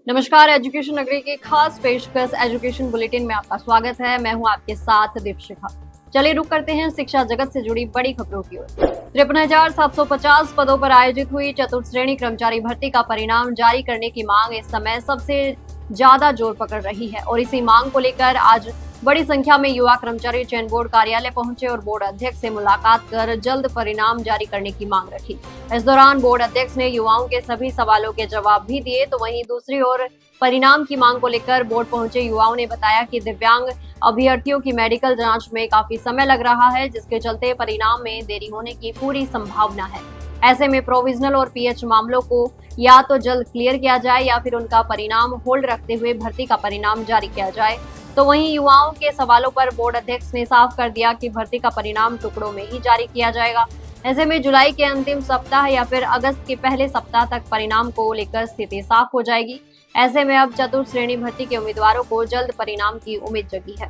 नमस्कार, एजुकेशन नगरी की खास पेशकश एजुकेशन बुलेटिन में आपका स्वागत है। मैं हूं आपके साथ दीपशिखा। चलिए रुक करते हैं शिक्षा जगत से जुड़ी बड़ी खबरों की ओर। 53,750 पदों पर आयोजित हुई चतुर्थ श्रेणी कर्मचारी भर्ती का परिणाम जारी करने की मांग इस समय सबसे ज्यादा जोर पकड़ रही है और इसी मांग को लेकर आज बड़ी संख्या में युवा कर्मचारी चयन बोर्ड कार्यालय पहुंचे और बोर्ड अध्यक्ष से मुलाकात कर जल्द परिणाम जारी करने की मांग रखी। इस दौरान बोर्ड अध्यक्ष ने युवाओं के सभी सवालों के जवाब भी दिए, तो वहीं दूसरी ओर परिणाम की मांग को लेकर बोर्ड पहुंचे युवाओं ने बताया कि दिव्यांग अभ्यर्थियों की मेडिकल जांच में काफी समय लग रहा है, जिसके चलते परिणाम में देरी होने की पूरी संभावना है। ऐसे में प्रोविजनल और पीएच मामलों को या तो जल्द क्लियर किया जाए या फिर उनका परिणाम होल्ड रखते हुए भर्ती का परिणाम जारी किया जाए। तो वहीं युवाओं के सवालों पर बोर्ड अध्यक्ष ने साफ कर दिया कि भर्ती का परिणाम टुकड़ों में ही जारी किया जाएगा। ऐसे में जुलाई के अंतिम सप्ताह या फिर अगस्त के पहले सप्ताह तक परिणाम को लेकर स्थिति साफ हो जाएगी। ऐसे में अब चतुर्थ श्रेणी भर्ती के उम्मीदवारों को जल्द परिणाम की उम्मीद जगी है।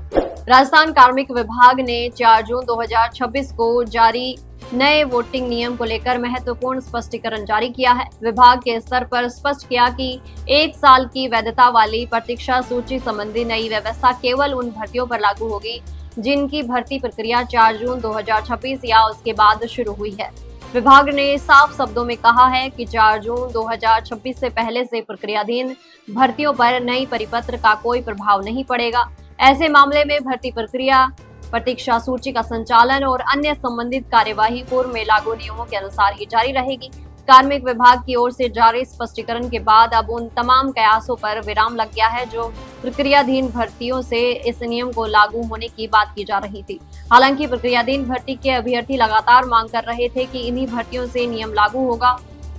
राजस्थान कार्मिक विभाग ने 4 जून 2026 को जारी नए वोटिंग नियम को लेकर महत्वपूर्ण स्पष्टीकरण जारी किया है। विभाग के स्तर पर स्पष्ट किया कि 1 साल की वैधता वाली प्रतीक्षा सूची संबंधी नई व्यवस्था केवल उन भर्तियों पर लागू होगी जिनकी भर्ती प्रक्रिया 4 जून 2026 या उसके बाद शुरू हुई है। विभाग ने साफ शब्दों में कहा है कि 4 जून 2026 से पहले से प्रक्रियाधीन भर्तियों पर नई परिपत्र का कोई प्रभाव नहीं पड़ेगा। ऐसे मामले में भर्ती प्रक्रिया, प्रतीक्षा सूची का संचालन और अन्य संबंधित कार्यवाही पूर्व में लागू नियमों के अनुसार ही जारी रहेगी। कार्मिक विभाग की ओर से जारी स्पष्टीकरण के बाद अब उन तमाम कयासों पर विराम लग गया है जो प्रक्रियाधीन भर्तियों से इस नियम को लागू होने की बात की जा रही थी। हालांकि प्रक्रियाधीन भर्ती के अभ्यर्थी लगातार मांग कर रहे थे कि इन्हीं भर्तियों से नियम लागू होगा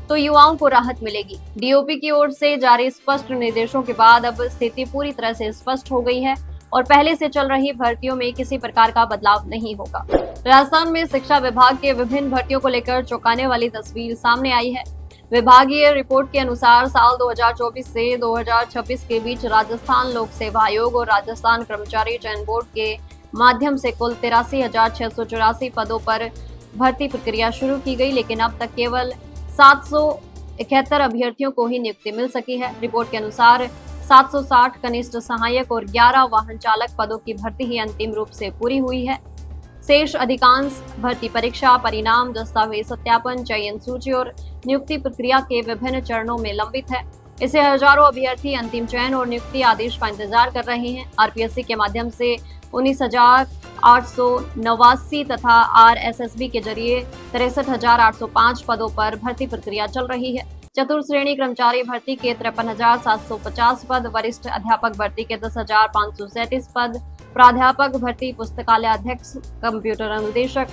तो युवाओं को राहत मिलेगी। डीओपी की ओर से जारी स्पष्ट निर्देशों के बाद अब स्थिति पूरी तरह से स्पष्ट हो गई है और पहले से चल रही भर्तियों में किसी प्रकार का बदलाव नहीं होगा। राजस्थान में शिक्षा विभाग के विभिन्न भर्तियों को लेकर चौंकाने वाली तस्वीर सामने आई है। विभागीय रिपोर्ट के अनुसार साल 2024 से 2026 के बीच राजस्थान लोक सेवा आयोग और राजस्थान कर्मचारी चयन बोर्ड के माध्यम से कुल 83,684 पदों पर भर्ती प्रक्रिया शुरू की गई, लेकिन अब तक केवल 771 अभ्यर्थियों को ही नियुक्ति मिल सकी है। रिपोर्ट के अनुसार 760 कनिष्ठ सहायक और 11 वाहन चालक पदों की भर्ती ही अंतिम रूप से पूरी हुई है। शेष अधिकांश भर्ती परीक्षा, परिणाम, दस्तावेज सत्यापन, चयन सूची और नियुक्ति प्रक्रिया के विभिन्न चरणों में लंबित है। इसे हजारों अभ्यर्थी अंतिम चयन और नियुक्ति आदेश का इंतजार कर रहे हैं। आरपीएससी के माध्यम से 19,889 तथा आरएसएसबी के जरिए 63,805 पदों पर भर्ती प्रक्रिया चल रही है। चतुर्थ श्रेणी कर्मचारी भर्ती के 53,750 पद, वरिष्ठ अध्यापक भर्ती के 10,537 पद, प्राध्यापक भर्ती, पुस्तकालय अध्यक्ष, कंप्यूटर अनुदेशक,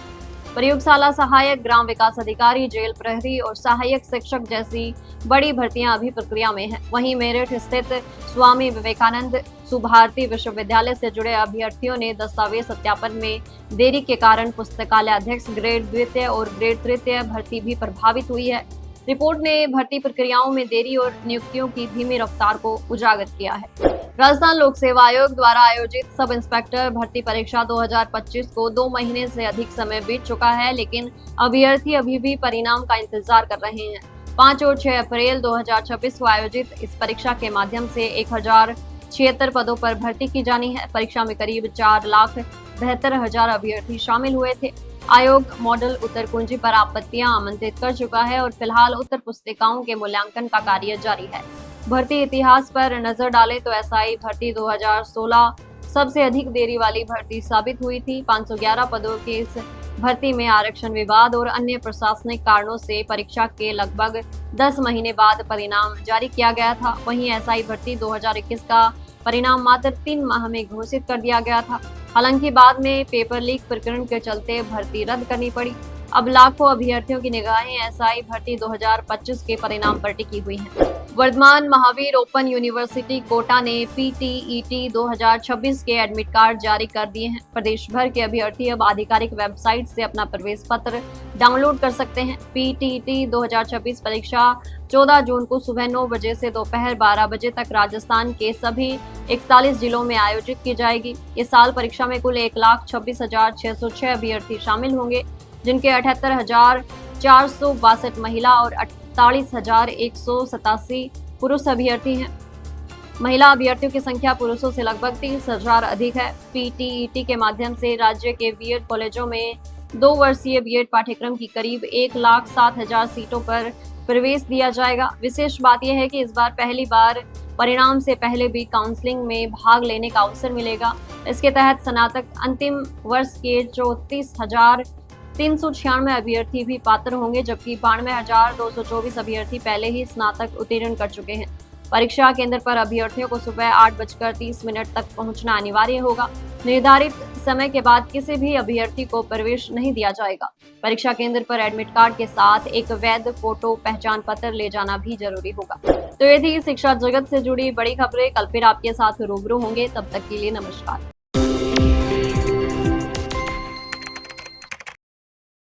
प्रयोगशाला सहायक, ग्राम विकास अधिकारी, जेल प्रहरी और सहायक शिक्षक जैसी बड़ी भर्तियां अभी प्रक्रिया में हैं। वहीं मेरठ स्थित स्वामी विवेकानंद सुभारती विश्वविद्यालय से जुड़े अभ्यर्थियों ने दस्तावेज सत्यापन में देरी के कारण पुस्तकालय अध्यक्ष ग्रेड द्वितीय और ग्रेड तृतीय भर्ती भी प्रभावित हुई है। रिपोर्ट ने भर्ती प्रक्रियाओं में देरी और नियुक्तियों की धीमी रफ्तार को उजागर किया है। राजस्थान लोक सेवा आयोग द्वारा आयोजित सब इंस्पेक्टर भर्ती परीक्षा 2025 को 2 महीने से अधिक समय बीत चुका है, लेकिन अभ्यर्थी अभी भी परिणाम का इंतजार कर रहे हैं। 5 और 6 अप्रैल 2026 को आयोजित इस परीक्षा के माध्यम से 1076 पदों पर भर्ती की जानी है। परीक्षा में करीब 4,72,000 अभ्यर्थी शामिल हुए थे। आयोग मॉडल उत्तर कुंजी पर आपत्तियां आमंत्रित कर चुका है और फिलहाल उत्तर पुस्तिकाओं के मूल्यांकन का कार्य जारी है। भर्ती इतिहास पर नजर डालें तो एसआई भर्ती 2016 सबसे अधिक देरी वाली भर्ती साबित हुई थी। 511 पदों की इस भर्ती में आरक्षण विवाद और अन्य प्रशासनिक कारणों से परीक्षा के लगभग 10 महीने बाद परिणाम जारी किया गया था। वहीं एसआई भर्ती 2021 का परिणाम मात्र 3 माह में घोषित कर दिया गया था। हालांकि बाद में पेपर लीक प्रकरण के चलते भर्ती रद्द करनी पड़ी। अब लाखों अभ्यर्थियों की निगाहें एसआई भर्ती 2025 के परिणाम पर टिकी हुई हैं। वर्धमान महावीर ओपन यूनिवर्सिटी कोटा ने पीटीईटी 2026 के एडमिट कार्ड जारी कर दिए हैं। प्रदेश भर के अभ्यर्थी अब आधिकारिक वेबसाइट से अपना प्रवेश पत्र डाउनलोड कर सकते हैं। पीटीईटी 2026 परीक्षा 14 जून को सुबह 9 बजे से दोपहर 12 बजे तक राजस्थान के सभी 41 जिलों में आयोजित की जाएगी। इस साल परीक्षा में कुल 1,26,606 अभ्यर्थी शामिल होंगे, जिनके 78,462 महिला और 48,187 पुरुष अभ्यर्थी हैं। महिला अभ्यर्थियों की संख्या पुरुषों से लगभग 30,000 अधिक है। पीटीईटी के माध्यम से राज्य के बीएड कॉलेजों में 2 वर्षीय बीएड पाठ्यक्रम की करीब 1,07,000 सीटों पर प्रवेश दिया जाएगा। विशेष बात यह है कि इस बार पहली बार परिणाम से पहले भी काउंसलिंग में भाग लेने का अवसर मिलेगा। इसके तहत स्नातक अंतिम वर्ष के 34,396 अभ्यर्थी भी पात्र होंगे, जबकि 92,224 अभ्यर्थी पहले ही स्नातक उत्तीर्ण कर चुके हैं। परीक्षा केंद्र पर अभ्यर्थियों को सुबह 8:30 तक पहुंचना अनिवार्य होगा। निर्धारित समय के बाद किसी भी अभ्यर्थी को प्रवेश नहीं दिया जाएगा। परीक्षा केंद्र पर एडमिट कार्ड के साथ एक वैध फोटो पहचान पत्र ले जाना भी जरूरी होगा। तो ये थी शिक्षा जगत से जुड़ी बड़ी खबरें। कल फिर आपके साथ रूबरू होंगे, तब तक के लिए नमस्कार।